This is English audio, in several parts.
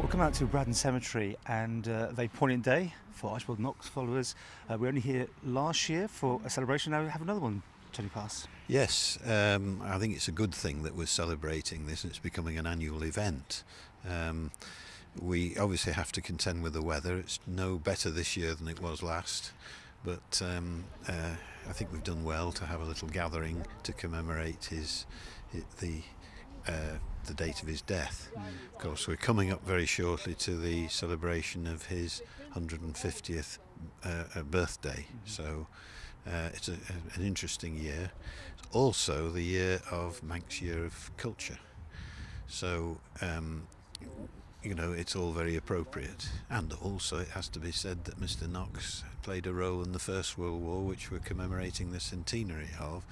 We'll come out to Braddan Cemetery, and a very poignant day for Archibald Knox followers. We were only here last year for a celebration. Now we have another one turning past. Yes, I think it's a good thing that we're celebrating this. It's becoming an annual event. We obviously have to contend with the weather. It's no better this year than it was last, but I think we've done well to have a little gathering to commemorate the date of his death. Of course, we're coming up very shortly to the celebration of his 150th birthday, so it's an interesting year. It's also the year of Manx Year of Culture, so it's all very appropriate. And also it has to be said that Mr. Knox played a role in the First World War, which we're commemorating the centenary of,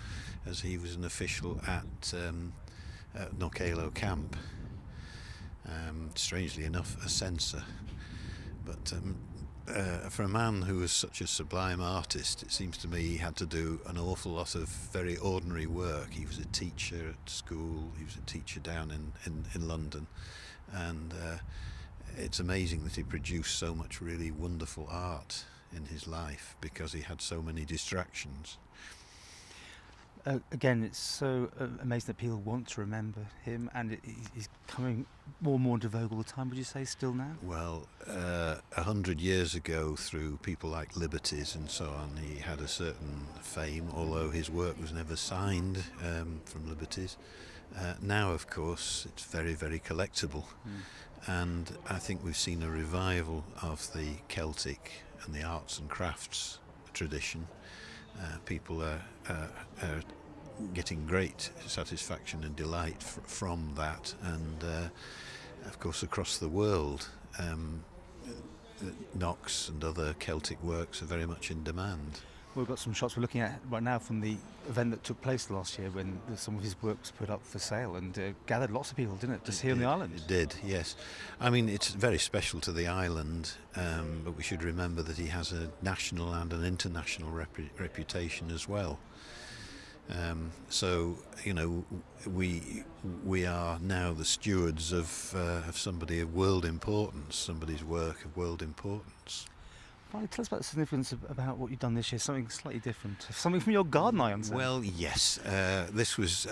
as he was an official at Knockalo camp. Strangely enough, a censor. But for a man who was such a sublime artist, it seems to me he had to do an awful lot of very ordinary work. He was a teacher at school, he was a teacher down in London, and it's amazing that he produced so much really wonderful art in his life because he had so many distractions. Again, it's so amazing that people want to remember him, and he's coming more and more into vogue all the time. Would you say still now? Well, 100 years ago, through people like Liberties and so on, he had a certain fame, although his work was never signed from Liberties. Now, of course, it's very, very collectible. And I think we've seen a revival of the Celtic and the arts and crafts tradition. People are getting great satisfaction and delight from that, and of course across the world Knox and other Celtic works are very much in demand. We've got some shots we're looking at right now from the event that took place last year when some of his work was put up for sale, and gathered lots of people, didn't it, just here on the island? It did, yes. I mean, it's very special to the island, but we should remember that he has a national and an international reputation as well. So, we are now the stewards of somebody of world importance, somebody's work of world importance. Tell us about the significance about what you've done this year, something slightly different, something from your garden, I understand. Well, yes, this was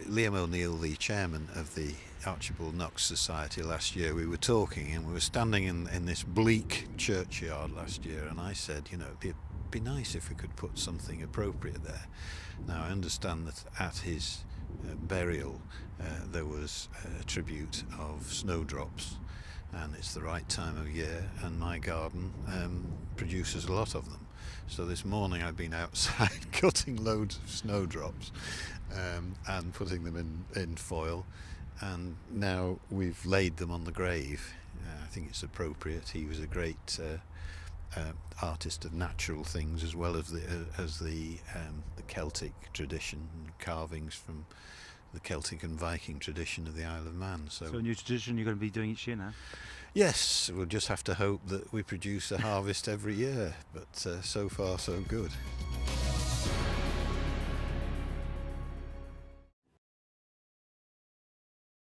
Liam O'Neill, the chairman of the Archibald Knox Society last year. We were talking, and we were standing in this bleak churchyard last year, and I said, it'd be nice if we could put something appropriate there. Now, I understand that at his burial there was a tribute of snowdrops, and it's the right time of year, and my garden produces a lot of them. So this morning I've been outside cutting loads of snowdrops and putting them in foil, and now we've laid them on the grave. I think it's appropriate. He was a great artist of natural things, as well as the Celtic tradition, carvings from the Celtic and Viking tradition of the Isle of Man. So a new tradition you're going to be doing each year now? Yes, we'll just have to hope that we produce a harvest every year, but so far so good.